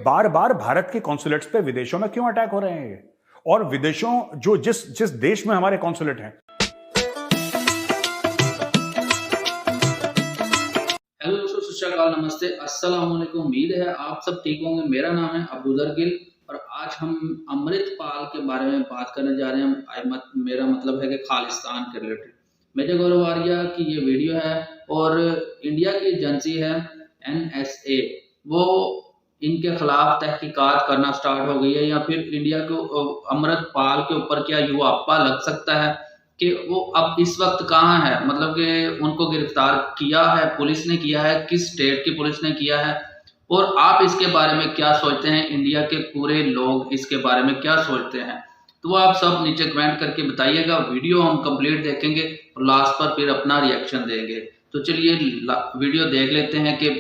बार बार भारत के कॉन्सुलेट्स पे विदेशों में क्यों अटैक हो रहे हैं ये, और विदेशों जो जिस जिस देश में हमारे कॉन्सुलेट हैं। हेलो दोस्तों, सत श्री अकाल, नमस्ते, अस्सलाम वालेकुम। उम्मीद है आप सब ठीक होंगे। मेरा नाम है अबूदर गिल और आज हम अमृतपाल के बारे में बात करने जा रहे हैं। मेरा मतलब है कि खालिस्तान के रिलेटेड मेजर गौरव आर्या की ये वीडियो है और इंडिया की एजेंसी है NSA, वो इनके खिलाफ तहकीकात करना स्टार्ट हो गई है, या फिर इंडिया को अमृतपाल के ऊपर क्या युवाप्पा लग सकता है कि वो अब इस वक्त कहाँ है, मतलब कि उनको गिरफ्तार किया है, पुलिस ने किया है, किस स्टेट की पुलिस ने किया है, और आप इसके बारे में क्या सोचते हैं, इंडिया के पूरे लोग इसके बारे में क्या सोचते हैं, तो आप सब नीचे कमेंट करके बताइएगा। वीडियो हम कंप्लीट देखेंगे और लास्ट पर फिर अपना रिएक्शन देंगे। तो चलिए वीडियो देख लेते हैं कि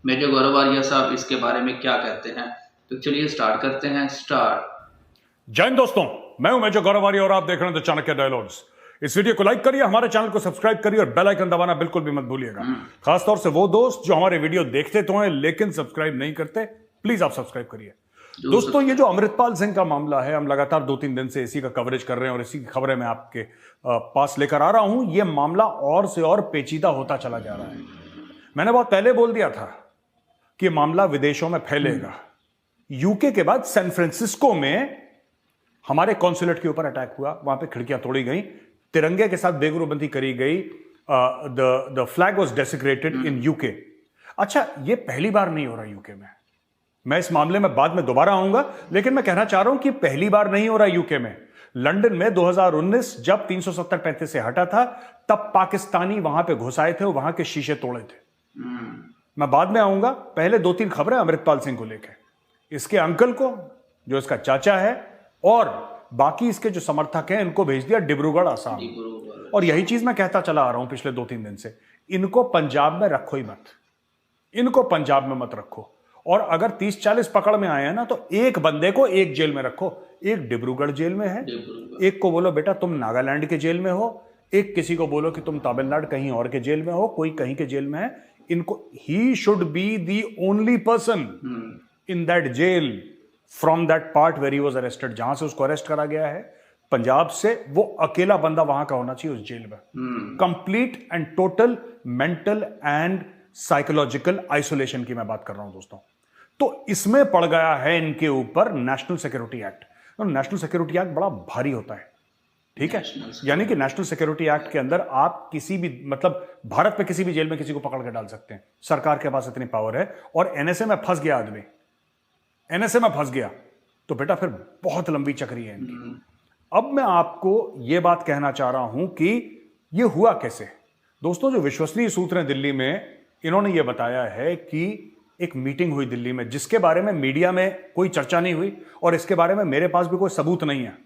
मेजर गौरव आर्या साहब इसके बारे में क्या कहते हैं। तो चलिए स्टार्ट करते हैं। जय हिंद दोस्तों, मैं हूं मेजर गौरव आर्या और आप देख रहे हैं द चाणक्य डायलॉग्स। इस वीडियो को लाइक करिए, हमारे चैनल को सब्सक्राइब करिए और बेल आइकन दबाना बिल्कुल भी मत भूलिएगा। खासतौर से वो दोस्त जो हमारे वीडियो देखते तो हैं लेकिन सब्सक्राइब नहीं करते, प्लीज आप सब्सक्राइब करिए। दोस्तों, ये जो अमृतपाल सिंह का मामला है, हम लगातार 2-3 दिन से इसी का कवरेज कर रहे हैं और इसी की खबरें मैं आपके पास लेकर आ रहा हूं। यह मामला और से और पेचीदा होता चला जा रहा है। मैंने बहुत पहले बोल दिया था कि मामला विदेशों में फैलेगा। यूके के बाद सैन फ्रांसिस्को में हमारे कॉन्सुलेट के ऊपर अटैक हुआ, वहां पे खिड़कियां तोड़ी गई, तिरंगे के साथ बेगुरुबंदी करी गई, the flag was desecrated in UK. अच्छा, ये पहली बार नहीं हो रहा यूके में। मैं इस मामले में बाद में दोबारा आऊंगा, लेकिन मैं कहना चाह रहा हूं कि पहली बार नहीं हो रहा यूके में। लंदन में 2019 जब 370-35 से हटा था, तब पाकिस्तानी वहां पे घुस आए थे और वहां के शीशे तोड़े थे। मैं बाद में आऊंगा। पहले 2-3 खबरें अमृतपाल सिंह को लेकर, इसके अंकल को जो इसका चाचा है और बाकी इसके जो समर्थक हैं, इनको भेज दिया डिब्रूगढ़, आसाम। और यही चीज मैं कहता चला आ रहा हूं पिछले 2-3 दिन से, इनको पंजाब में रखो ही मत, इनको पंजाब में मत रखो। और अगर 30-40 पकड़ में आए हैं ना, तो एक बंदे को एक जेल में रखो। एक डिब्रूगढ़ जेल में है, एक को बोलो बेटा तुम नागालैंड के जेल में हो, एक किसी को बोलो कि तुम तमिलनाडु कहीं और के जेल में हो, कोई कहीं के जेल में है। इनको he should be the only person in that jail from that part where he was arrested, जहां से उसको अरेस्ट करा गया है पंजाब से। वो अकेला बंदा वहां का होना चाहिए उस जेल में। Complete and total mental and psychological isolation की मैं बात कर रहा हूं दोस्तों। तो इसमें पड़ गया है इनके ऊपर नेशनल सिक्योरिटी एक्ट। तो नेशनल सिक्योरिटी एक्ट बड़ा भारी होता है, ठीक है। यानी कि नेशनल सिक्योरिटी एक्ट के अंदर आप किसी भी, मतलब भारत में किसी भी जेल में किसी को पकड़ के डाल सकते हैं। सरकार के पास इतनी पावर है। और एनएसए में फंस गया आदमी, एनएसए में फंस गया तो बेटा फिर बहुत लंबी चक्री है इनकी। अब मैं आपको यह बात कहना चाह रहा हूं कि यह हुआ कैसे। दोस्तों, जो विश्वसनीय सूत्र हैं दिल्ली में, इन्होंने यह बताया है कि एक मीटिंग हुई दिल्ली में, जिसके बारे में मीडिया में कोई चर्चा नहीं हुई और इसके बारे में मेरे पास भी कोई सबूत नहीं है।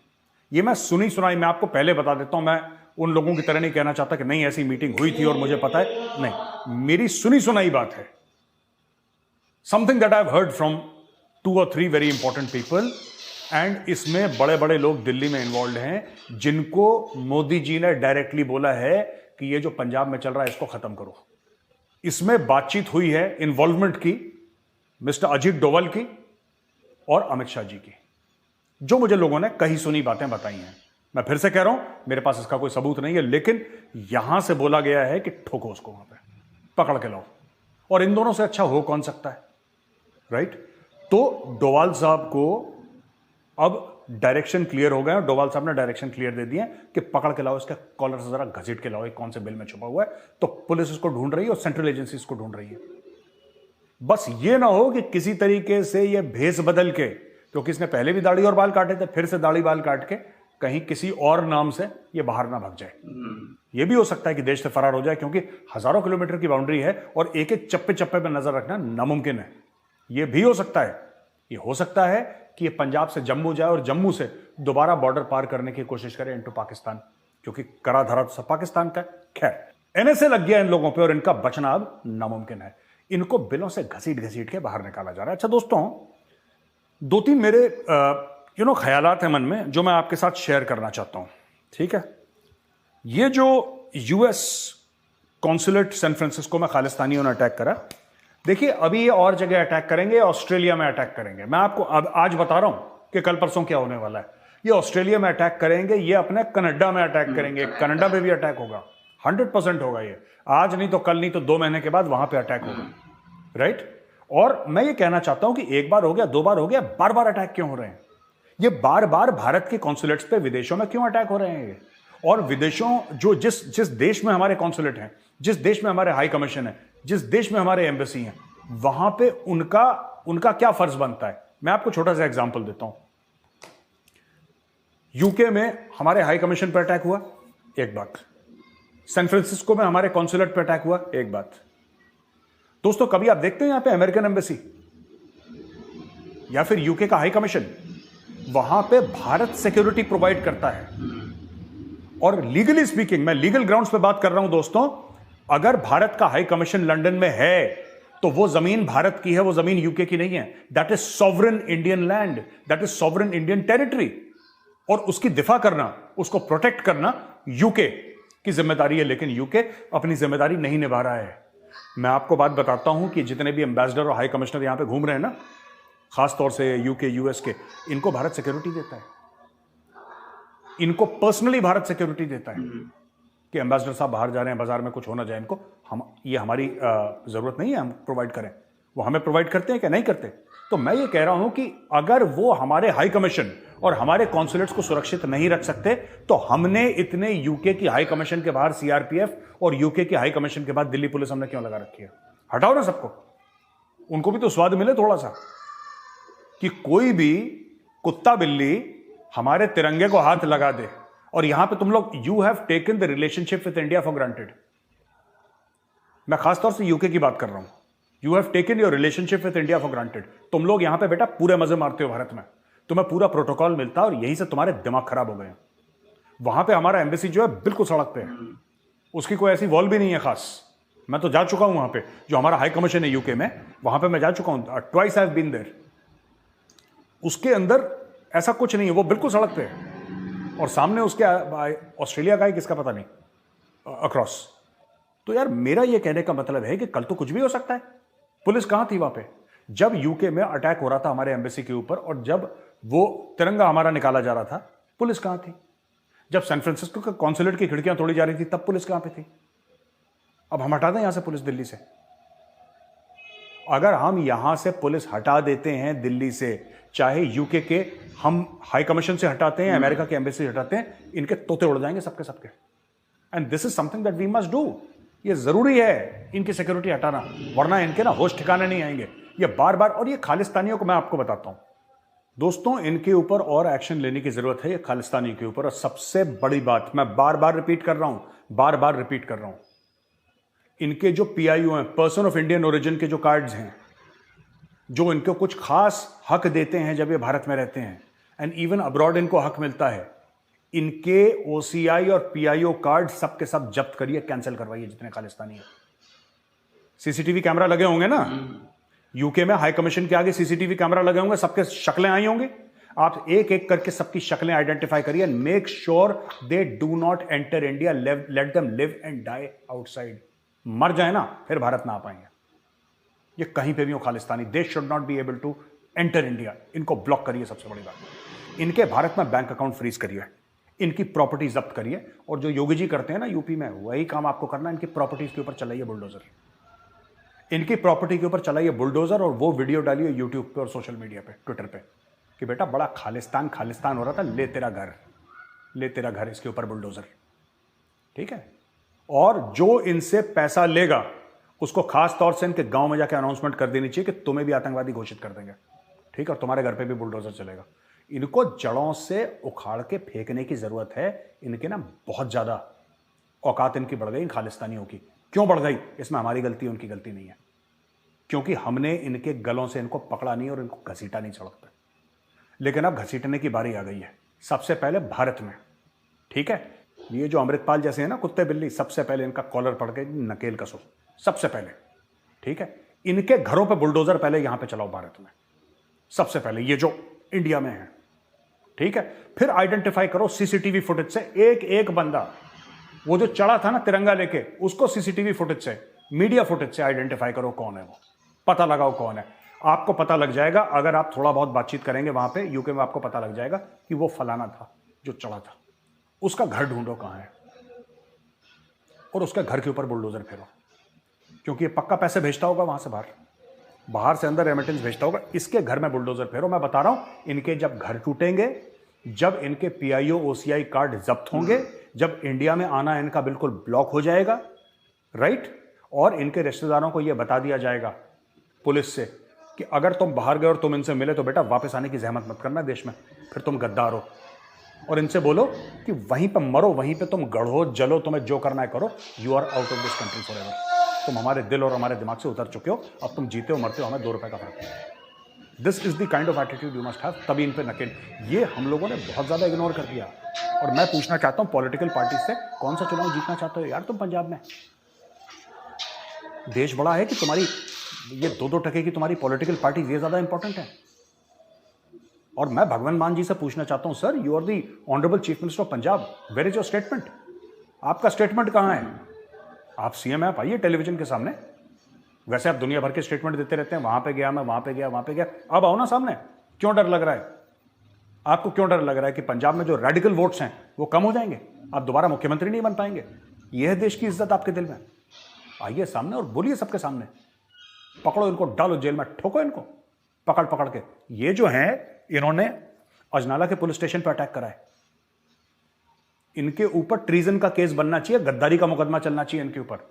यह मैं सुनी सुनाई, मैं आपको पहले बता देता हूं। मैं उन लोगों की तरह नहीं कहना चाहता कि नहीं ऐसी मीटिंग हुई थी और मुझे पता है, नहीं, मेरी सुनी सुनाई बात है। Something that I have heard from 2 or 3 very important people, and इसमें बड़े बड़े लोग दिल्ली में इन्वॉल्व हैं, जिनको मोदी जी ने डायरेक्टली बोला है कि ये जो पंजाब में चल रहा है इसको खत्म करो। इसमें बातचीत हुई है, इन्वॉल्वमेंट की मिस्टर अजीत डोवल की और अमित शाह जी की, जो मुझे लोगों ने कही सुनी बातें बताई हैं। मैं फिर से कह रहा हूं, मेरे पास इसका कोई सबूत नहीं है, लेकिन यहां से बोला गया है कि ठोको उसको, वहां पे पकड़ के लाओ। और इन दोनों से अच्छा हो कौन सकता है, राइट। तो डोवाल साहब को अब डायरेक्शन क्लियर हो गया और डोवाल साहब ने डायरेक्शन क्लियर दे दिए कि पकड़ के लाओ, इसके कॉलर से जरा घसीट के लाओ, कौन से बिल में छुपा हुआ है। तो पुलिस इसको ढूंढ रही है और सेंट्रल एजेंसी इसको ढूंढ रही है। बस ये ना हो कि किसी तरीके से ये भेस बदल के, क्योंकि इसने पहले भी दाढ़ी और बाल काटे थे, फिर से दाढ़ी बाल काट के कहीं किसी और नाम से ये बाहर ना भाग जाए। ये भी हो सकता है कि देश से फरार हो जाए, क्योंकि हजारों किलोमीटर की बाउंड्री है और एक एक चप्पे चप्पे पर नजर रखना नामुमकिन है। यह भी हो सकता है, ये हो सकता है कि ये पंजाब से जम्मू जाए और जम्मू से दोबारा बॉर्डर पार करने की कोशिश करे इनटू पाकिस्तान, क्योंकि करा धरा तो सब पाकिस्तान का। खैर, एनएसए लग गया इन लोगों पे और इनका बचना अब नामुमकिन है। इनको बिलों से घसीट घसीट के बाहर निकाला जा रहा है। अच्छा दोस्तों, 2-3 मेरे ख्यालात हैं मन में जो मैं आपके साथ शेयर करना चाहता हूं, ठीक है। ये जो यूएस कॉन्सुलेट सैन फ्रांसिस्को में खालिस्तानियों ने अटैक करा, देखिए अभी ये और जगह अटैक करेंगे, ऑस्ट्रेलिया में अटैक करेंगे। मैं आपको अब आज बता रहा हूं कि कल परसों क्या होने वाला है। ये ऑस्ट्रेलिया में अटैक करेंगे, ये अपने कनाडा में अटैक करेंगे, कनाडा में भी अटैक होगा, 100% होगा। ये आज नहीं तो कल, नहीं तो 2 महीने के बाद वहां पे अटैक होगा, राइट। और मैं ये कहना चाहता हूं कि एक बार हो गया, 2 बार हो गया, बार बार अटैक क्यों हो रहे हैं? ये बार बार भारत के कॉन्सुलेट्स पे विदेशों में क्यों अटैक हो रहे हैं ये? और विदेशों जो जिस देश में हमारे कॉन्सुलेट हैं, जिस देश में हमारे हाई कमीशन है, जिस देश में हमारे एम्बेसी हैं, वहां पे उनका क्या फर्ज बनता है? मैं आपको छोटा सा एग्जांपल देता हूं। यूके में हमारे हाई कमीशन पर अटैक हुआ, एक बात। सैन फ्रांसिस्को में हमारे कॉन्सुलेट पर अटैक हुआ, एक बात। दोस्तों कभी आप देखते हैं यहां पे अमेरिकन एम्बेसी या फिर यूके का हाई कमीशन, वहां पे भारत सिक्योरिटी प्रोवाइड करता है। और लीगली स्पीकिंग, मैं लीगल ग्राउंड्स पे बात कर रहा हूं दोस्तों, अगर भारत का हाई कमीशन लंदन में है तो वो जमीन भारत की है, वो जमीन यूके की नहीं है। That is sovereign Indian land, that is sovereign Indian territory. और उसकी दिफा करना, उसको प्रोटेक्ट करना यूके की जिम्मेदारी है, लेकिन यूके अपनी जिम्मेदारी नहीं निभा रहा है। मैं आपको बात बताता हूं कि जितने भी एम्बेसडर और हाई कमिश्नर यहां पे घूम रहे हैं ना, खासतौर से यूके यूएस के, इनको भारत सिक्योरिटी देता है, इनको पर्सनली भारत सिक्योरिटी देता है कि एम्बेसडर साहब बाहर जा रहे हैं, बाजार में कुछ होना जाए इनको, ये हमारी जरूरत नहीं है हम प्रोवाइड करें। वो हमें प्रोवाइड करते हैं क्या? नहीं करते। तो मैं ये कह रहा हूं कि अगर वो हमारे हाई कमीशन और हमारे कॉन्सुलेट्स को सुरक्षित नहीं रख सकते, तो हमने इतने यूके की हाई कमीशन के बाहर सीआरपीएफ और यूके की हाई कमीशन के बाद दिल्ली पुलिस हमने क्यों लगा रखी है? हटाओ ना सबको, उनको भी तो स्वाद मिले थोड़ा सा, कि कोई भी कुत्ता बिल्ली हमारे तिरंगे को हाथ लगा दे। और यहां पे तुम लोग, you have taken the relationship with India for granted. मैं खासतौर से यूके की बात कर रहा हूं। You have taken your relationship with India for granted. तुम लोग यहां पे बेटा पूरे मजे मारते हो भारत में, तुम्हें पूरा प्रोटोकॉल मिलता है और यहीं से तुम्हारे दिमाग खराब हो गए हैं। वहां पे हमारा एम्बेसी जो है बिल्कुल सड़क पे है, उसकी कोई ऐसी वॉल भी नहीं है खास। मैं तो जा चुका हूं वहां पे, जो हमारा हाई कमीशन है यूके में, वहां पे मैं जा चुका हूं, twice I have been there. उसके अंदर ऐसा कुछ नहीं है, वो बिल्कुल सड़क पे है। और सामने उसके ऑस्ट्रेलिया का है, किसका पता नहीं, अक्रॉस। तो यार मेरा ये कहने का मतलब है कि कल तो कुछ भी हो सकता है। पुलिस कहां थी वहां पे जब यूके में अटैक हो रहा था हमारे एम्बेसी के ऊपर, और जब वो तिरंगा हमारा निकाला जा रहा था, पुलिस कहां थी? जब सैन फ्रांसिस्को के कॉन्सुलेट की खिड़कियां तोड़ी जा रही थी, तब पुलिस कहां पे थी? अब हम हटा दें यहां से पुलिस दिल्ली से। अगर हम यहां से पुलिस हटा देते हैं दिल्ली से, चाहे यूके के हम हाई कमीशन से हटाते हैं, अमेरिका के एम्बेसी से हटाते हैं, इनके तोते उड़ जाएंगे सबके सबके। And this is something that we must do. ये जरूरी है इनकी सिक्योरिटी हटाना, वरना इनके ना होश ठिकाने नहीं आएंगे। ये बार बार, और ये खालिस्तानियों को मैं आपको बताता हूं दोस्तों, इनके ऊपर और एक्शन लेने की जरूरत है, ये खालिस्तानियों के ऊपर। और सबसे बड़ी बात मैं बार बार रिपीट कर रहा हूं, बार बार रिपीट कर रहा हूं, इनके जो पीआईओ हैं, पर्सन ऑफ इंडियन ओरिजिन के जो कार्ड्स हैं, जो इनको कुछ खास हक देते हैं जब ये भारत में रहते हैं, एंड इवन अब्रॉड इनको हक मिलता है, इनके ओसीआई और पीआईओ कार्ड सबके सब जब्त करिए, कैंसिल करवाइए जितने खालिस्तानी हैं। सीसीटीवी कैमरा लगे होंगे ना यूके में, हाई कमीशन के आगे सीसीटीवी कैमरा लगे होंगे, सबके शक्लें आई होंगी। आप एक एक करके सबकी शक्लें आइडेंटिफाई करिए, make sure they do not enter India, let them live and die outside. मर जाए ना, फिर भारत ना आ पाएंगे। ये कहीं पे भी हो Khalistani, they should not be able to enter India. इनको ब्लॉक करिए, सबसे बड़ी बात। इनके भारत में बैंक अकाउंट फ्रीज करिए, इनकी प्रॉपर्टी जब्त करिए, और जो योगी जी करते हैं ना यूपी में, वही काम आपको करना है। इनकी प्रॉपर्टीज के ऊपर चलाइए बुलडोजर, इनकी प्रॉपर्टी के ऊपर चलाइए बुलडोजर, और वो वीडियो डालिए यूट्यूब पे और सोशल मीडिया पे, ट्विटर पे, कि बेटा बड़ा खालिस्तान खालिस्तान हो रहा था, ले तेरा घर, ले तेरा घर, इसके ऊपर बुलडोजर। ठीक है? और जो इनसे पैसा लेगा उसको खास तौर से इनके गांव में जाकर अनाउंसमेंट कर देनी चाहिए कि तुम्हें भी आतंकवादी घोषित कर देंगे। ठीक है? और तुम्हारे घर पे भी बुलडोजर चलेगा। इनको जड़ों से उखाड़ के फेंकने की जरूरत है। इनके ना बहुत ज्यादा औकात इनकी बढ़ गई खालिस्तानियों की। क्यों बढ़ गई? इसमें हमारी गलती, उनकी गलती नहीं है, क्योंकि हमने इनके गलों से इनको पकड़ा नहीं और इनको घसीटा नहीं सड़क पे। लेकिन अब घसीटने की बारी आ गई है, सबसे पहले भारत में। ठीक है? ये जो अमृतपाल जैसे हैं ना कुत्ते बिल्ली, सबसे पहले इनका कॉलर पड़ के नकेल कसो, सबसे पहले। ठीक है? इनके घरों पे बुलडोजर पहले यहां पे चलाओ भारत में, सबसे पहले, ये जो इंडिया में है। ठीक है? फिर आइडेंटिफाई करो सीसीटीवी फुटेज से एक एक बंदा, वो जो चढ़ा था ना तिरंगा लेके, उसको सीसीटीवी फुटेज से, मीडिया फुटेज से आइडेंटिफाई करो कौन है वो। पता लगाओ कौन है। आपको पता लग जाएगा अगर आप थोड़ा बहुत बातचीत करेंगे वहां पे यूके में, आपको पता लग जाएगा कि वो फलाना था जो चढ़ा था। उसका घर ढूंढो कहां है और उसके घर के ऊपर बुलडोजर फेरो, क्योंकि ये पक्का पैसे भेजता होगा वहां से बाहर से अंदर रेमिटेंस भेजता होगा। इसके घर में बुलडोजर फेरो। मैं बता रहा हूं, इनके जब घर टूटेंगे, जब इनके पीआईओ ओसीआई कार्ड जब्त होंगे, जब इंडिया में आना इनका बिल्कुल ब्लॉक हो जाएगा, राइट, और इनके रिश्तेदारों को यह बता दिया जाएगा पुलिस से कि अगर तुम बाहर गए और तुम इनसे मिले तो बेटा वापस आने की जहमत मत करना देश में, फिर तुम गद्दार हो। और इनसे बोलो कि वहीं पर मरो, वहीं पे तुम गढ़ो जलो, तुम्हें जो करना है करो, you are out of this country forever. तुम हमारे दिल और हमारे दिमाग से उतर चुके हो, अब तुम जीते हो मरते हो, हमें 2 रुपए का फर्क नहीं। This is the kind of attitude you must have. तभी इन पे नकेल। ये हम लोगों ने बहुत ज्यादा इग्नोर कर दिया। और मैं पूछना चाहता हूं पॉलिटिकल पार्टी से, कौन सा चुनाव जीतना चाहते हो यार तुम पंजाब में? देश बड़ा है कि तुम्हारी ये 2-2 टके की तुम्हारी पॉलिटिकल पार्टी ये ज्यादा इंपॉर्टेंट है? और मैं भगवंत मान जी से पूछना चाहता हूं, sir you are the honourable chief minister of Punjab, where is your statement? आपका स्टेटमेंट कहां है? आप सीएम हैं, आप आइए टेलीविजन के सामने। वैसे आप दुनिया भर के स्टेटमेंट देते रहते हैं, वहां पे गया मैं, वहां पे गया, वहां पे गया। अब आओ ना सामने। क्यों डर लग रहा है आपको? क्यों डर लग रहा है कि पंजाब में जो रेडिकल वोट्स हैं वो कम हो जाएंगे, आप दोबारा मुख्यमंत्री नहीं बन पाएंगे? यह है देश की इज्जत आपके दिल में। आइए सामने और बोलिए सबके सामने। पकड़ो इनको, डालो जेल में, ठोको इनको पकड़ पकड़ के। ये जो है, इन्होंने अजनाला के पुलिस स्टेशन पर अटैक करा है। इनके ऊपर ट्रीजन का केस बनना चाहिए, गद्दारी का मुकदमा चलना चाहिए इनके ऊपर।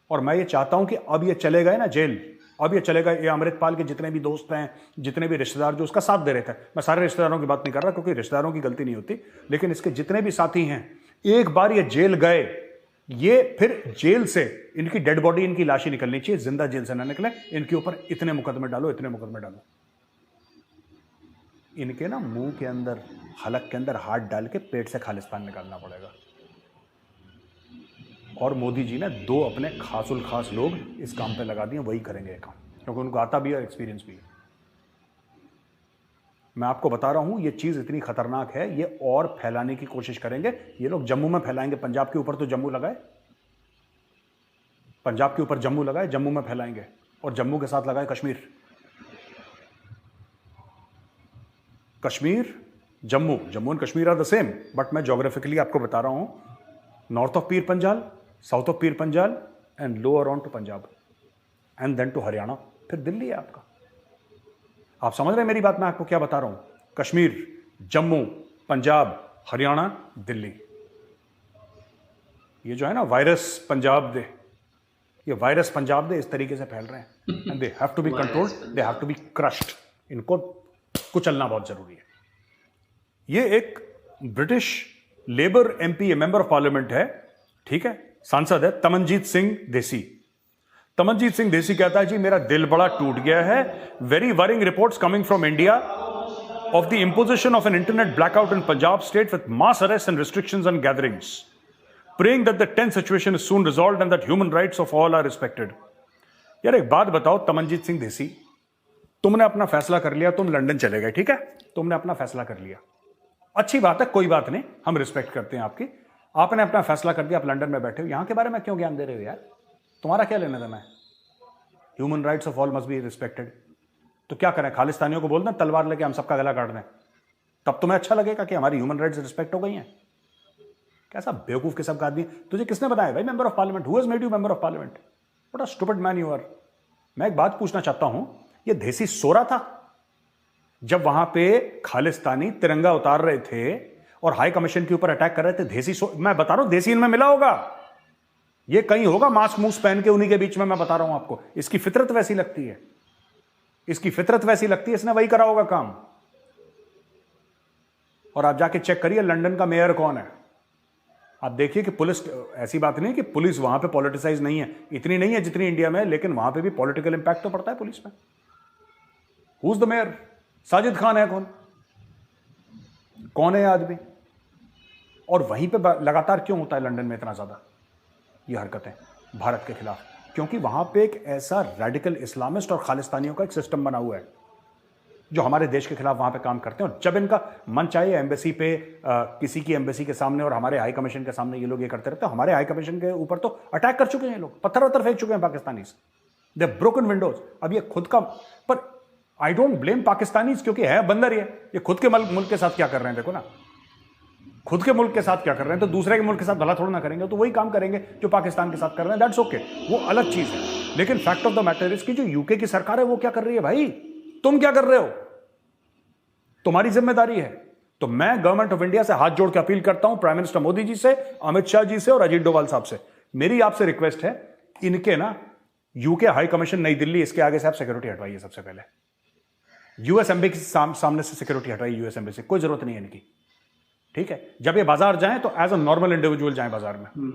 और मैं ये चाहता हूं कि अब ये चले गए ना जेल, अब ये चले गए, ये अमृतपाल के जितने भी दोस्त हैं, जितने भी रिश्तेदार जो उसका साथ दे रहे थे, मैं सारे रिश्तेदारों की बात नहीं कर रहा क्योंकि रिश्तेदारों की गलती नहीं होती, लेकिन इसके जितने भी साथी हैं, एक बार ये जेल गए, ये फिर जेल से इनकी डेड बॉडी, इनकी लाशें निकलनी चाहिए, जिंदा जेल से ना निकले। इनके ऊपर इतने मुकदमे डालो, इतने मुकदमे डालो। इनके ना मुंह के अंदर, हलक के अंदर हाथ डाल के पेट से खालिस्तान निकालना पड़ेगा। और मोदी जी ने 2 अपने खासुल खास लोग इस काम पे लगा दिए, वही करेंगे ये काम, क्योंकि उनको आता भी है और एक्सपीरियंस भी है। मैं आपको बता रहा हूं, ये चीज इतनी खतरनाक है, ये और फैलाने की कोशिश करेंगे। ये लोग जम्मू में फैलाएंगे, पंजाब के ऊपर तो जम्मू लगाए, पंजाब के ऊपर जम्मू लगाए, जम्मू में फैलाएंगे, और जम्मू के साथ लगाए Kashmir. Kashmir, Jammu, Jammu and Kashmir are the same, but मैं ज्योग्राफिकली आपको बता रहा हूं, north of Pir Panjal, south of Pir Panjal and lower on to Punjab and then to Haryana, फिर दिल्ली है आपका। आप समझ रहे हैं मेरी बात? मैं आपको क्या बता रहा हूं? कश्मीर, जम्मू, पंजाब, हरियाणा, दिल्ली। ये जो है ना वायरस पंजाब दे, ये वायरस पंजाब दे इस तरीके से फैल रहे हैं, and they have to be controlled, they have to be crushed. इनको कुचलना बहुत जरूरी है। ये एक British Labour MP, member of parliament है, ठीक है, सांसद है, तमनजीत सिंह देसी। तमनजीत सिंह देसी कहता है जी मेरा दिल बड़ा टूट गया है, very worrying reports coming from India of the imposition of an internet blackout in Punjab state with mass arrest and restrictions on gatherings, praying that the tense situation is soon resolved and that human rights of all are respected. यार एक बात बताओ तमनजीत सिंह देसी, तुमने अपना फैसला कर लिया, तुम लंदन चले गए, ठीक है, तुमने अपना फैसला कर लिया, अच्छी बात है, कोई बात नहीं, हम रिस्पेक्ट करते हैं आपकी। आपने अपना फैसला कर दिया, आप लंदन में बैठे हो, यहां के बारे में क्यों ज्ञान दे रहे हो यार? तुम्हारा क्या लेना देना है? Human rights of all must be respected. तो क्या करें, खालिस्तानियों को बोल दें तलवार लेके हम सबका गला काट दें, तब तुम्हें अच्छा लगेगा कि हमारी ह्यूमन राइट्स रिस्पेक्ट हो गई हैं? कैसा बेवकूफ किस्म का आदमी, तुझे किसने बताया भाई member of parliament? Who has made you member of parliament? What a stupid man you are. मैं एक बात पूछना चाहता हूं, ये देसी सो रहा था जब वहां पे खालिस्तानी तिरंगा उतार रहे थे और हाई कमीशन के ऊपर अटैक कर रहे थे? देसी मैं बता रहा हूं, देसी इनमें मिला होगा, ये कहीं होगा मास्क मूस पहन के उन्हीं के बीच में। मैं बता रहा हूं आपको, इसकी फितरत वैसी लगती है, इसकी फितरत वैसी लगती है, इसने वही करा होगा काम। और आप जाके चेक करिए लंदन का मेयर कौन है, आप देखिए कि पुलिस, ऐसी बात नहीं कि पुलिस वहां पे पॉलिटिसाइज नहीं है, इतनी नहीं है जितनी इंडिया में, लेकिन वहां पे भी पॉलिटिकल इंपैक्ट तो पड़ता है पुलिस में। Who is the mayor? Sajid Khan है कौन है ये आदमी? और वहीं पे लगातार क्यों होता है लंदन में इतना ज्यादा ये हरकतें भारत के खिलाफ? क्योंकि वहां पे एक ऐसा रेडिकल इस्लामिस्ट और खालिस्तानियों का एक सिस्टम बना हुआ है जो हमारे देश के खिलाफ वहां पे काम करते हैं। और जब इनका मन चाहिए एम्बेसी पे, किसी की एम्बेसी के सामने और हमारे हाई कमीशन के सामने ये लोग ये करते रहते हैं। हमारे हाई कमीशन के ऊपर तो अटैक कर चुके हैं ये लोग, पत्थर वत्थर फेंक चुके हैं पाकिस्तानी से। दे ब्रोकन विंडोज। अब ये खुद का, पर आई डोंट ब्लेम पाकिस्तानीज, क्योंकि है बंदर ये खुद के मुल्क के साथ क्या कर रहे हैं देखो ना, खुद के मुल्क के साथ क्या कर रहे हैं, तो दूसरे के मुल्क के साथ भला थोड़ा ना करेंगे, तो वही काम करेंगे जो पाकिस्तान के साथ कर रहे हैं, दैट्स ओके, वो अलग चीज है। लेकिन fact of the matter is कि जो यूके की सरकार है वो क्या कर रही है भाई, तुम क्या कर रहे हो, तुम्हारी जिम्मेदारी है। तो मैं गवर्नमेंट ऑफ इंडिया से हाथ जोड़ के अपील करता हूं, प्राइम मिनिस्टर मोदी जी से, अमित शाह जी से और अजीत डोभाल साहब से, मेरी आपसे रिक्वेस्ट है, इनके ना यूके हाई कमीशन नई दिल्ली, इसके आगे से आप सिक्योरिटी हटवाइए सबसे पहले। यूएस एम्बेसी के सामने से सिक्योरिटी हटवाइए, यूएस एम्बेसी, कोई जरूरत नहीं है इनकी, ठीक है। जब ये बाजार जाएं तो एज अ नॉर्मल इंडिविजुअल जाएं बाजार में।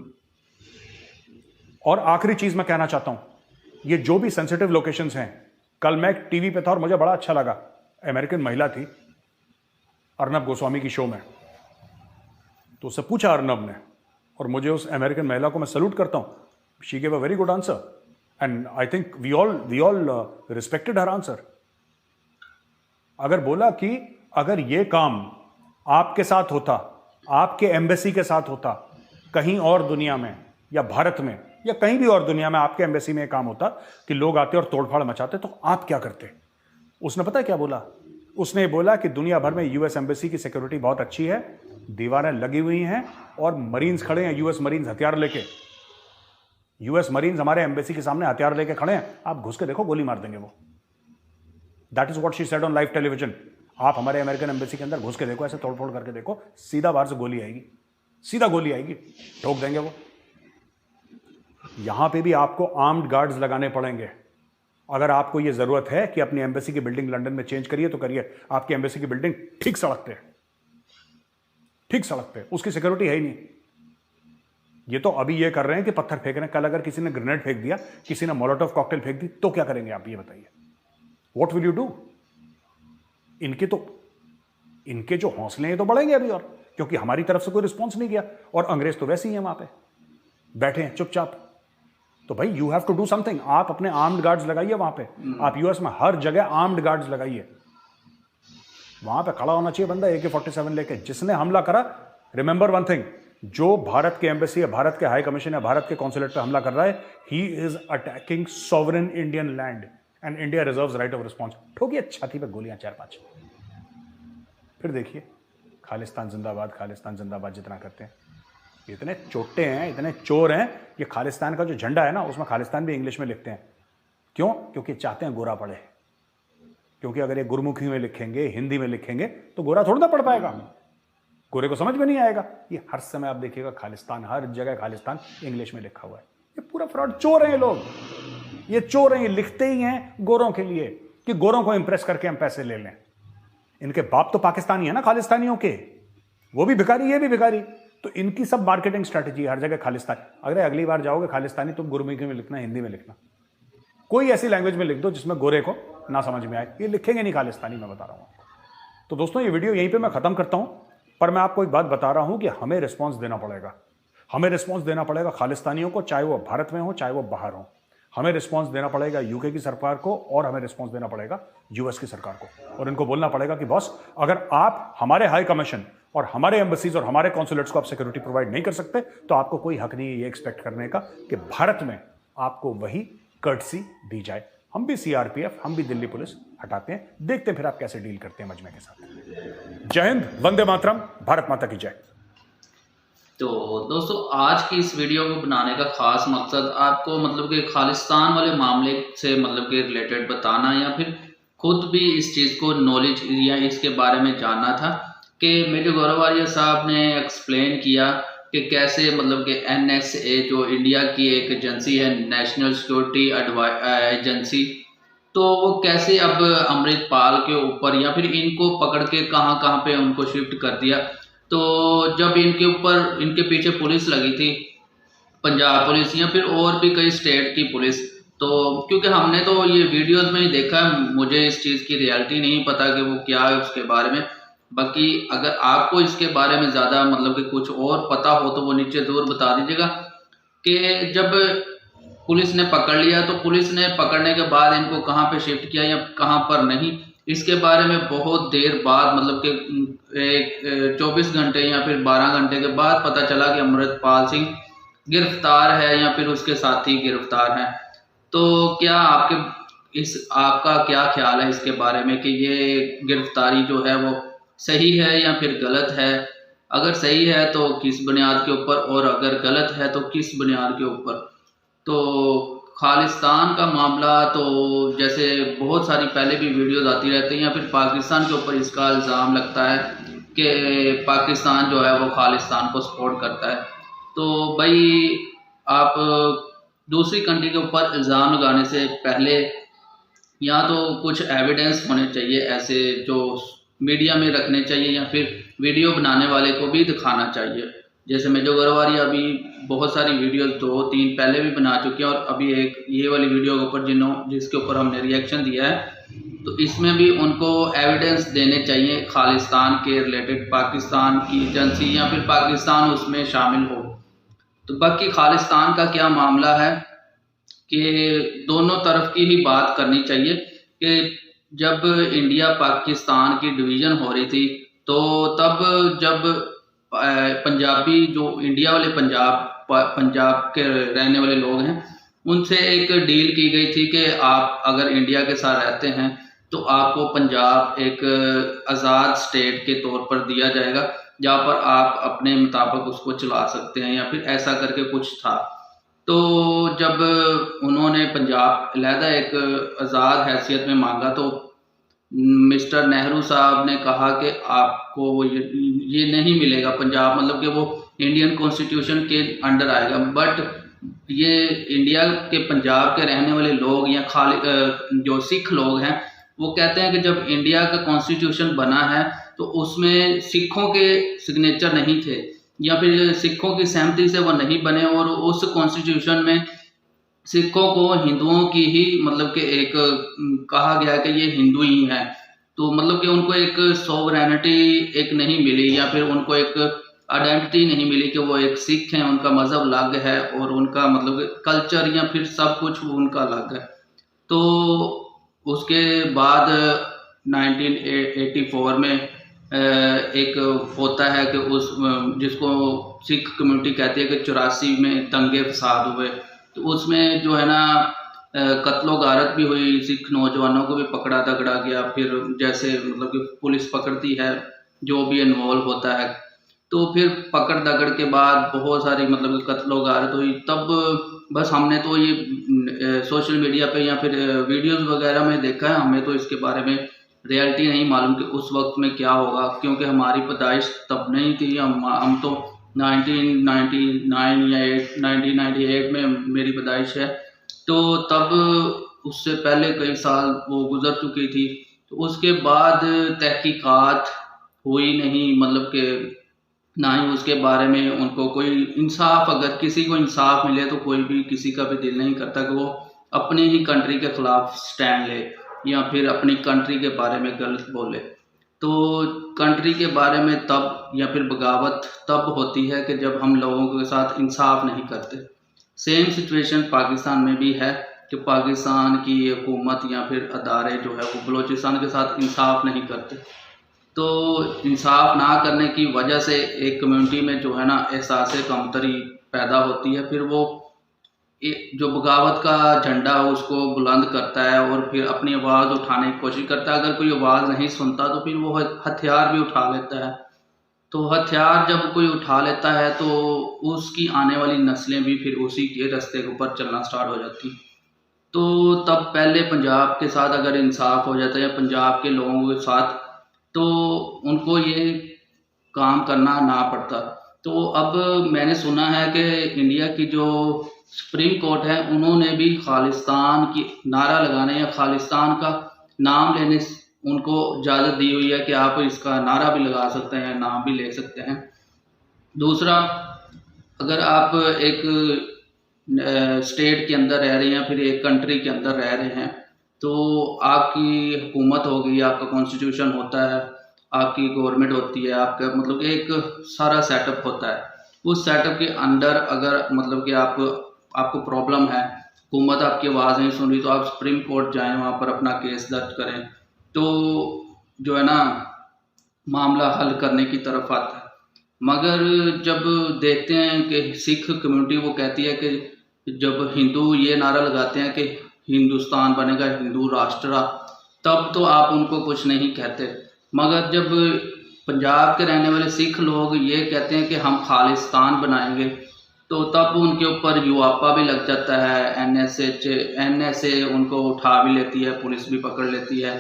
और आखिरी चीज मैं कहना चाहता हूं, ये जो भी सेंसिटिव लोकेशंस हैं, कल मैं टीवी पे था और मुझे बड़ा अच्छा लगा, अमेरिकन महिला थी अर्नब गोस्वामी की शो में, तो उससे पूछा अर्नब ने, और मुझे उस अमेरिकन महिला को मैं सल्यूट करता हूं, she gave a very good answer and I think we all respected her answer. अगर बोला कि अगर ये काम आपके साथ होता, आपके एम्बेसी के साथ होता, कहीं और दुनिया में या भारत में या कहीं भी और दुनिया में आपके एम्बेसी में काम होता कि लोग आते और तोड़फाड़ मचाते, तो आप क्या करते? उसने पता है क्या बोला? उसने बोला कि दुनिया भर में यूएस एम्बेसी की सिक्योरिटी बहुत अच्छी है, दीवारें लगी हुई हैं और मरीन्स खड़े हैं, यूएस मरीन्स हथियार लेके, यूएस मरीन्स हमारे एम्बेसी के सामने हथियार लेके खड़े हैं, आप घुस के देखो गोली मार देंगे वो। That is what she said on live television. आप हमारे अमेरिकन एम्बेसी के अंदर घुस के देखो, ऐसे तोड़फोड़ करके देखो, सीधा बाहर से गोली आएगी, सीधा गोली आएगी, ठोक देंगे वो। यहां पे भी आपको आर्म्ड गार्ड्स लगाने पड़ेंगे। अगर आपको यह जरूरत है कि अपनी एम्बेसी की बिल्डिंग लंदन में चेंज करिए तो करिए, आपकी एम्बेसी की बिल्डिंग ठीक सड़क पे, ठीक सड़क पे, उसकी सिक्योरिटी है ही नहीं। ये तो अभी ये कर रहे हैं कि पत्थर फेंक रहे हैं, कल अगर किसी ने ग्रेनेड फेंक दिया, किसी ने मोलोटोव कॉकटेल फेंक दी, तो क्या करेंगे आप ये बताइए? What will you do? इनके जो हौसले हैं तो बढ़ेंगे अभी और, क्योंकि हमारी तरफ से कोई रिस्पॉन्स नहीं किया, और अंग्रेज तो वैसे ही हैं वहां पे बैठे हैं चुपचाप। तो भाई you have to do something. आप अपने आर्म्ड गार्ड्स लगाइए वहां पे, आप यूएस में हर जगह आर्म्ड गार्ड्स लगाइए, वहां पे खड़ा होना चाहिए बंदा AK-47 लेके। जिसने हमला करा, रिमेंबर वन थिंग, जो भारत के एम्बेसी या भारत के हाई कमीशन या भारत के कॉन्सुलेट पे हमला कर रहा है, he is attacking sovereign Indian land and India reserves right of response. ठोकिए छाती पे गोलियां 4-5, फिर देखिए खालिस्तान जिंदाबाद जितना करते हैं। इतने चोटे हैं, इतने चोर हैं, ये खालिस्तान का जो झंडा है ना, उसमें खालिस्तान भी इंग्लिश में लिखते हैं। क्यों? क्योंकि चाहते हैं गोरा पढ़े, क्योंकि अगर ये गुरमुखी में लिखेंगे, हिंदी में लिखेंगे, तो गोरा थोड़ा ना पढ़ पाएगा, गोरे को समझ में नहीं आएगा। ये हर समय आप देखिएगा खालिस्तान, हर जगह खालिस्तान इंग्लिश में लिखा हुआ है। ये पूरा फ्रॉड, चोर हैं ये लोग, ये चोर हैं, ये लिखते ही हैं गोरों के लिए कि गोरों को इंप्रेस करके हम पैसे ले लें। इनके बाप तो पाकिस्तानी है ना खालिस्तानियों के, वो भी भिखारी, ये भी भिखारी, तो इनकी सब मार्केटिंग स्ट्रैटेजी हर जगह खालिस्तान। अगर अगली बार जाओगे खालिस्तानी, तुम गुरमुखी में लिखना, हिंदी में लिखना, कोई ऐसी लैंग्वेज में लिख दो जिसमें गोरे को ना समझ में आए। ये लिखेंगे नहीं खालिस्तानी, मैं बता रहा हूं। तो दोस्तों, ये वीडियो यहीं पे मैं खत्म करता हूं, पर मैं आपको एक बात बता रहा हूं कि हमें रिस्पॉन्स देना पड़ेगा, हमें रिस्पॉन्स देना पड़ेगा खालिस्तानियों को, चाहे वो भारत में हो चाहे वो बाहर हो। हमें रिस्पॉन्स देना पड़ेगा यूके की सरकार को, और हमें रिस्पॉन्स देना पड़ेगा यूएस की सरकार को, और इनको बोलना पड़ेगा कि बॉस, अगर आप हमारे हाई कमीशन और हमारे एम्बेसीज और हमारे कॉन्सुलेट्स को आप सिक्योरिटी प्रोवाइड नहीं कर सकते, तो आपको कोई हक नहीं है ये एक्सपेक्ट करने का कि भारत में आपको वही कर्टसी दी जाए। हम भी सीआरपीएफ, हम भी दिल्ली पुलिस हटाते हैं, देखते हैं फिर आप कैसे डील करते हैं मजमे के साथ। जय हिंद, वंदे मातरम, भारत माता की जय। तो दोस्तों, आज की इस वीडियो को बनाने का खास मकसद आपको मतलब कि खालिस्तान वाले मामले से मतलब कि रिलेटेड बताना, या फिर खुद भी इस चीज़ को नॉलेज या इसके बारे में जानना था कि मेजर गौरव वारियर साहब ने एक्सप्लेन किया कि कैसे मतलब कि NSA जो इंडिया की एक एजेंसी है, नेशनल सिक्योरिटी एजेंसी, तो वो कैसे अब अमृतपाल के ऊपर या फिर इनको पकड़ के कहाँ कहाँ पे उनको शिफ्ट कर दिया। तो जब इनके ऊपर, इनके पीछे पुलिस लगी थी, पंजाब पुलिस या फिर और भी कई स्टेट की पुलिस, तो क्योंकि हमने तो ये वीडियोस में ही देखा, मुझे इस चीज़ की रियलिटी नहीं पता कि वो क्या है उसके बारे में। बाकी अगर आपको इसके बारे में ज़्यादा मतलब कि कुछ और पता हो तो वो नीचे ज़रूर बता दीजिएगा कि जब पुलिस ने पकड़ लिया तो पुलिस ने पकड़ने के बाद इनको कहाँ पे शिफ्ट किया या कहाँ पर नहीं, इसके बारे में बहुत देर बाद मतलब कि 24 घंटे या फिर 12 घंटे के बाद पता चला कि अमृतपाल सिंह गिरफ्तार है या फिर उसके साथी गिरफ्तार हैं। तो क्या आपका क्या ख्याल है इसके बारे में कि ये गिरफ्तारी जो है वो सही है या फिर गलत है? अगर सही है तो किस बुनियाद के ऊपर, और अगर गलत है तो किस बुनियाद के ऊपर? तो खालिस्तान का मामला तो जैसे बहुत सारी पहले भी वीडियोस आती रहती हैं, या फिर पाकिस्तान के ऊपर इसका इल्ज़ाम लगता है कि पाकिस्तान जो है वो खालिस्तान को सपोर्ट करता है। तो भाई, आप दूसरी कंट्री के ऊपर इल्ज़ाम लगाने से पहले या तो कुछ एविडेंस होने चाहिए ऐसे, जो मीडिया में रखने चाहिए, या फिर वीडियो बनाने वाले को भी दिखाना चाहिए। जैसे मेजो गरवारी अभी बहुत सारी वीडियोस 2-3 पहले भी बना चुके हैं, और अभी एक ये वाली वीडियो के ऊपर जिसके ऊपर हमने रिएक्शन दिया है, तो इसमें भी उनको एविडेंस देने चाहिए खालिस्तान के रिलेटेड, पाकिस्तान की एजेंसी या फिर पाकिस्तान उसमें शामिल हो। तो बाकी खालिस्तान का क्या मामला है कि दोनों तरफ की ही बात करनी चाहिए कि जब इंडिया पाकिस्तान की डिवीज़न हो रही थी, तो तब जब पंजाबी जो इंडिया वाले पंजाब के रहने वाले लोग हैं, उनसे एक डील की गई थी कि आप अगर इंडिया के साथ रहते हैं तो आपको पंजाब एक आज़ाद स्टेट के तौर पर दिया जाएगा, जहाँ पर आप अपने मुताबिक उसको चला सकते हैं, या फिर ऐसा करके कुछ था। तो जब उन्होंने पंजाब अलहदा एक आज़ाद हैसियत में मांगा, तो मिस्टर नेहरू साहब ने कहा कि आपको वो ये नहीं मिलेगा पंजाब, मतलब कि वो इंडियन कॉन्स्टिट्यूशन के अंडर आएगा। बट ये इंडिया के पंजाब के रहने वाले लोग या जो सिख लोग हैं, वो कहते हैं कि जब इंडिया का कॉन्स्टिट्यूशन बना है तो उसमें सिखों के सिग्नेचर नहीं थे, या फिर सिखों की सहमति से वो नहीं बने, और उस कॉन्स्टिट्यूशन में सिखों को हिंदुओं की ही मतलब कि एक कहा गया कि ये हिंदू ही हैं। तो मतलब कि उनको एक सोवरेनिटी एक नहीं मिली, या फिर उनको एक आइडेंटिटी नहीं मिली कि वो एक सिख हैं, उनका मज़हब अलग है और उनका मतलब कल्चर या फिर सब कुछ उनका अलग है। तो उसके बाद 1984 में एक होता है कि जिसको सिख कम्युनिटी कहती है कि 84 में दंगे फसाद हुए, तो उसमें जो है ना कत्लो गारत भी हुई, सिख नौजवानों को भी पकड़ा दगड़ा गया। फिर जैसे मतलब कि पुलिस पकड़ती है जो भी इन्वॉल्व होता है, तो फिर पकड़ दगड़ के बाद बहुत सारी मतलब कि कत्लो गारत हुई। तब बस हमने तो ये सोशल मीडिया पे या फिर वीडियोस वगैरह में देखा है, हमें तो इसके बारे में रियलिटी नहीं मालूम कि उस वक्त में क्या होगा, क्योंकि हमारी पैदाइश तब नहीं थी। हम तो 1999 या 1998 में मेरी पैदाइश है, तो तब उससे पहले कई साल वो गुजर चुकी थी। तो उसके बाद तहकीकात हुई नहीं, मतलब कि ना ही उसके बारे में उनको कोई इंसाफ, अगर किसी को इंसाफ मिले तो कोई भी किसी का भी दिल नहीं करता कि वो अपनी ही कंट्री के खिलाफ स्टैंड ले या फिर अपनी कंट्री के बारे में गलत बोले। तो कंट्री के बारे में तब या फिर बगावत तब होती है कि जब हम लोगों के साथ इंसाफ नहीं करते। सेम सिचुएशन पाकिस्तान में भी है कि पाकिस्तान की हुकूमत या फिर अदारे जो है वो बलूचिस्तान के साथ इंसाफ नहीं करते। तो इंसाफ ना करने की वजह से एक कम्युनिटी में जो है ना एहसास कमतरी पैदा होती है। फिर वो जो बगावत का झंडा उसको बुलंद करता है और फिर अपनी आवाज़ उठाने की कोशिश करता है। अगर कोई आवाज़ नहीं सुनता तो फिर वो हथियार भी उठा लेता है। तो हथियार जब कोई उठा लेता है तो उसकी आने वाली नस्लें भी फिर उसी के रास्ते के ऊपर चलना स्टार्ट हो जाती। तो तब पहले पंजाब के साथ अगर इंसाफ हो जाता है या पंजाब के लोगों के साथ, तो उनको ये काम करना ना पड़ता। तो अब मैंने सुना है कि इंडिया की जो सुप्रीम कोर्ट है उन्होंने भी खालिस्तान की नारा लगाने या खालिस्तान का नाम लेने उनको इजाज़त दी हुई है कि आप इसका नारा भी लगा सकते हैं, नाम भी ले सकते हैं। दूसरा, अगर आप एक स्टेट के अंदर रह रहे हैं या फिर एक कंट्री के अंदर रह रहे हैं, तो आपकी हुकूमत होगी, आपका कॉन्स्टिट्यूशन होता है, आपकी गवर्नमेंट होती है, आपका मतलब एक सारा सेटअप होता है। उस सेटअप के अंडर अगर मतलब कि आपको प्रॉब्लम है, हुकूमत आपकी आवाज़ नहीं सुन रही, तो आप सुप्रीम कोर्ट जाएं, वहाँ पर अपना केस दर्ज करें, तो जो है ना मामला हल करने की तरफ आता है। मगर जब देखते हैं कि सिख कम्युनिटी वो कहती है कि जब हिंदू ये नारा लगाते हैं कि हिंदुस्तान बनेगा हिंदू राष्ट्र, तब तो आप उनको कुछ नहीं कहते। मगर जब पंजाब के रहने वाले सिख लोग ये कहते हैं कि हम खालिस्तान बनाएंगे, तो तब उनके ऊपर युवापा भी लग जाता है, एनएसए उनको उठा भी लेती है, पुलिस भी पकड़ लेती है।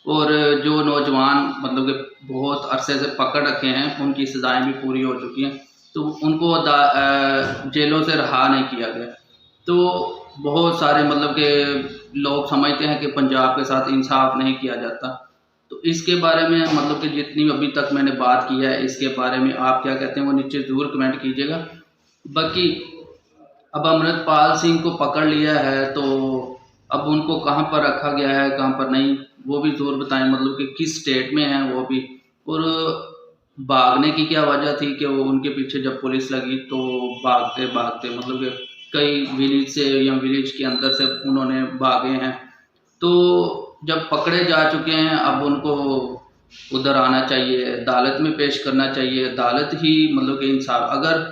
और जो नौजवान मतलब कि बहुत अरसे से पकड़ रखे हैं, उनकी सज़ाएं भी पूरी हो चुकी हैं, तो उनको जेलों से रहा नहीं किया गया। तो बहुत सारे मतलब कि लोग समझते हैं कि पंजाब के साथ इंसाफ नहीं किया जाता। तो इसके बारे में मतलब कि जितनी अभी तक मैंने बात की है, इसके बारे में आप क्या कहते हैं वो नीचे ज़रूर कमेंट कीजिएगा। बाकी अब अमृतपाल सिंह को पकड़ लिया है, तो अब उनको कहाँ पर रखा गया है, कहाँ पर नहीं, वो भी ज़रूर बताएं, मतलब कि किस स्टेट में है वो भी, और भागने की क्या वजह थी कि वो उनके पीछे जब पुलिस लगी तो भागते भागते मतलब कि कई विलेज से या विलेज के अंदर से उन्होंने भागे हैं। तो जब पकड़े जा चुके हैं, अब उनको उधर आना चाहिए, अदालत में पेश करना चाहिए। अदालत ही मतलब कि इंसाफ, अगर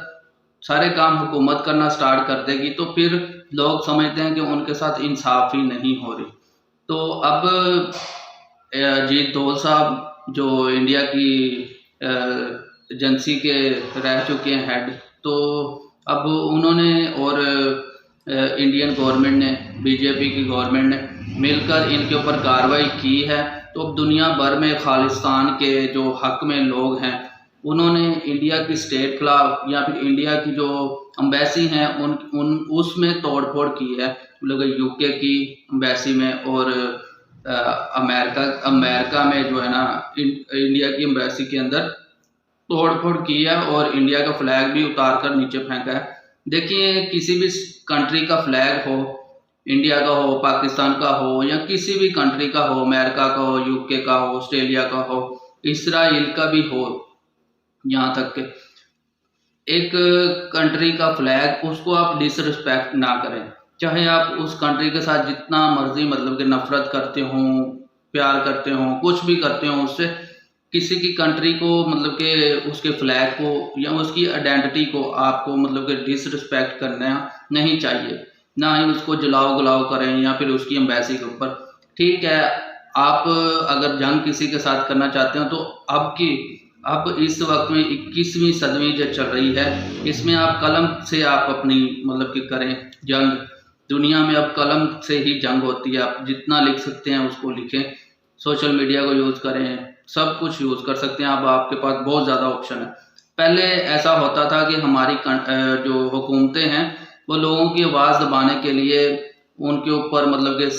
सारे काम हुकूमत करना स्टार्ट कर देगी तो फिर लोग समझते हैं कि उनके साथ इंसाफ ही नहीं हो रही। तो अब अजीत डोभाल साहब जो इंडिया की एजेंसी के रह चुके हैं हेड, तो अब उन्होंने और इंडियन गवर्नमेंट ने, बीजेपी की गवर्नमेंट ने मिलकर इनके ऊपर कार्रवाई की है। तो अब दुनिया भर में खालिस्तान के जो हक में लोग हैं, उन्होंने इंडिया की स्टेट खिलाफ या फिर इंडिया की जो अम्बेसी हैं उन उसमें तोड़फोड़ की है, मतलब यूके की अम्बेसी में, और अमेरिका में जो है ना इंडिया की अम्बेसी के अंदर तोड़फोड़ की है, और इंडिया का फ्लैग भी उतार कर नीचे फेंका है। देखिए, किसी भी कंट्री का फ्लैग हो, इंडिया का हो, पाकिस्तान का हो, या किसी भी कंट्री का हो, अमेरिका का हो, यूके का हो, ऑस्ट्रेलिया का हो, इसराइल का भी हो, यहाँ तक के एक कंट्री का फ्लैग, उसको आप डिसरिस्पेक्ट ना करें। चाहे आप उस कंट्री के साथ जितना मर्जी मतलब कि नफरत करते हो, प्यार करते हो, कुछ भी करते हो, उससे किसी की कंट्री को मतलब कि उसके फ्लैग को या उसकी आइडेंटिटी को आपको मतलब कि डिसरिस्पेक्ट करना नहीं चाहिए। ना ही उसको जलाओ गलाओ करें या फिर उसकी एम्बेसी के ऊपर। ठीक है, आप अगर जंग किसी के साथ करना चाहते हो, तो अब इस वक्त में 21वीं सदी जो चल रही है, इसमें आप कलम से आप अपनी मतलब कि करें जंग। दुनिया में अब कलम से ही जंग होती है। आप जितना लिख सकते हैं उसको लिखें, सोशल मीडिया को यूज़ करें, सब कुछ यूज़ कर सकते हैं। अब आपके पास बहुत ज़्यादा ऑप्शन है। पहले ऐसा होता था कि हमारी जो हुकूमतें हैं, वो लोगों की आवाज़ दबाने के लिए उनके ऊपर मतलब कि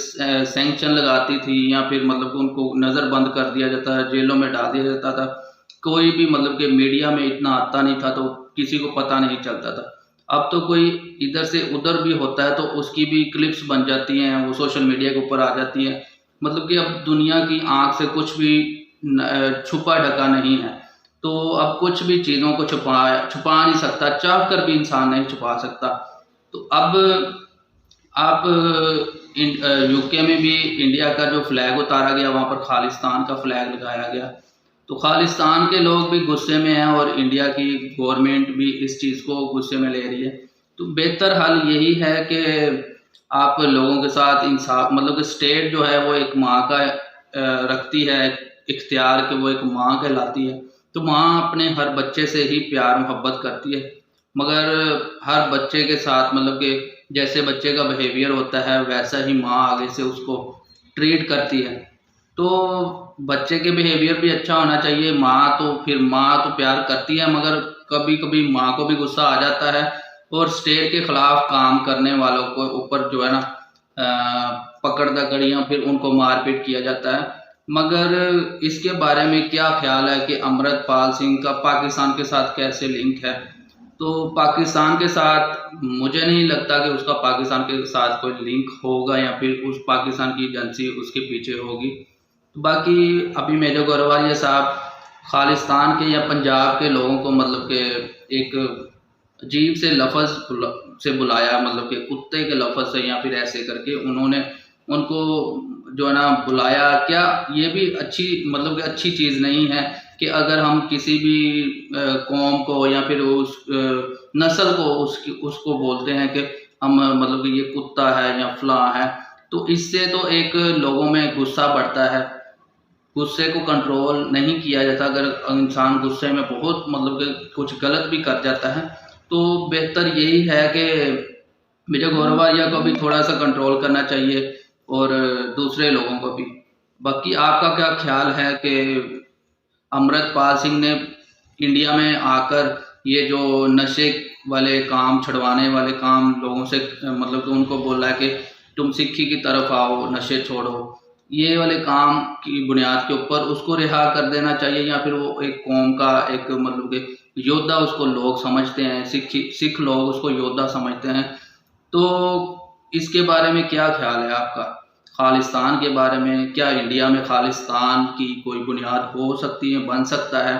सैंक्शन लगाती थी, या फिर मतलब कि उनको नज़र बंद कर दिया जाता है, जेलों में डाल दिया जाता था। कोई भी मतलब कि मीडिया में इतना आता नहीं था, तो किसी को पता नहीं चलता था। अब तो कोई इधर से उधर भी होता है तो उसकी भी क्लिप्स बन जाती हैं, वो सोशल मीडिया के ऊपर आ जाती हैं। मतलब कि अब दुनिया की आंख से कुछ भी छुपा ढका नहीं है। तो अब कुछ भी चीज़ों को छुपा नहीं सकता, चाह कर भी इंसान नहीं छुपा सकता। तो अब आप यूके में भी इंडिया का जो फ्लैग उतारा गया, वहाँ पर खालिस्तान का फ्लैग लगाया गया। तो खालिस्तान के लोग भी गुस्से में हैं, और इंडिया की गवर्नमेंट भी इस चीज़ को गुस्से में ले रही है। तो बेहतर हल यही है कि आप लोगों के साथ इंसाफ, मतलब कि स्टेट जो है वो एक माँ का रखती है इख्तियार के, वो एक माँ कहलाती है। तो माँ अपने हर बच्चे से ही प्यार मोहब्बत करती है, मगर हर बच्चे के साथ मतलब कि जैसे बच्चे का बिहेवियर होता है, वैसा ही माँ आगे से उसको ट्रीट करती है। तो बच्चे के बिहेवियर भी अच्छा होना चाहिए। माँ तो प्यार करती है, मगर कभी कभी माँ को भी गुस्सा आ जाता है, और स्टेट के खिलाफ काम करने वालों को ऊपर जो है ना पकड़ दकड़ियाँ, फिर उनको मारपीट किया जाता है। मगर इसके बारे में क्या ख्याल है कि अमृतपाल सिंह का पाकिस्तान के साथ कैसे लिंक है? तो पाकिस्तान के साथ मुझे नहीं लगता कि उसका पाकिस्तान के साथ कोई लिंक होगा, या फिर उस पाकिस्तान की एजेंसी उसके पीछे होगी। बाकी अभी मेजर गौरवालिया साहब खालिस्तान के या पंजाब के लोगों को मतलब कि एक अजीब से लफ्ज़ से बुलाया, मतलब कि कुत्ते के लफ्ज़ से या फिर ऐसे करके उन्होंने उनको जो है ना बुलाया। क्या ये भी अच्छी मतलब कि अच्छी चीज़ नहीं है कि अगर हम किसी भी कौम को या फिर उस नस्ल को उसको बोलते हैं कि हम मतलब कि ये कुत्ता है या फलां है, तो इससे तो एक लोगों में गुस्सा बढ़ता है। गुस्से को कंट्रोल नहीं किया जाता, अगर इंसान गुस्से में बहुत मतलब कि कुछ गलत भी कर जाता है, तो बेहतर यही है कि विजय गोरवारिया को भी थोड़ा सा कंट्रोल करना चाहिए और दूसरे लोगों को भी। बाकी आपका क्या ख्याल है कि अमृतपाल सिंह ने इंडिया में आकर ये जो नशे वाले काम, छुड़वाने वाले काम लोगों से मतलब कि उनको बोला है कि तुम सिक्खी की तरफ आओ, नशे छोड़ो, ये वाले काम की बुनियाद के ऊपर उसको रिहा कर देना चाहिए, या फिर वो एक कौम का एक मतलब कि योद्धा उसको लोग समझते हैं, सिख लोग उसको योद्धा समझते हैं। तो इसके बारे में क्या ख्याल है आपका? खालिस्तान के बारे में, क्या इंडिया में खालिस्तान की कोई बुनियाद हो सकती है, बन सकता है?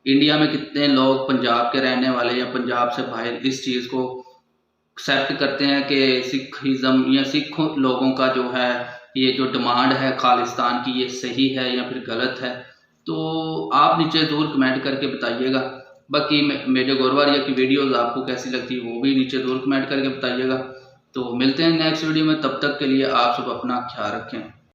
इंडिया में कितने लोग पंजाब के रहने वाले या पंजाब से बाहर इस चीज़ को एक्सेप्ट करते हैं कि सिखिज़्म या सिख लोगों का जो है ये जो डिमांड है खालिस्तान की, ये सही है या फिर गलत है? तो आप नीचे ज़रूर कमेंट करके बताइएगा। बाकी मेजर गोरवारिया की वीडियोज़ आपको कैसी लगती है वो भी नीचे ज़रूर कमेंट करके बताइएगा। तो मिलते हैं नेक्स्ट वीडियो में, तब तक के लिए आप सब अपना ख्याल रखें।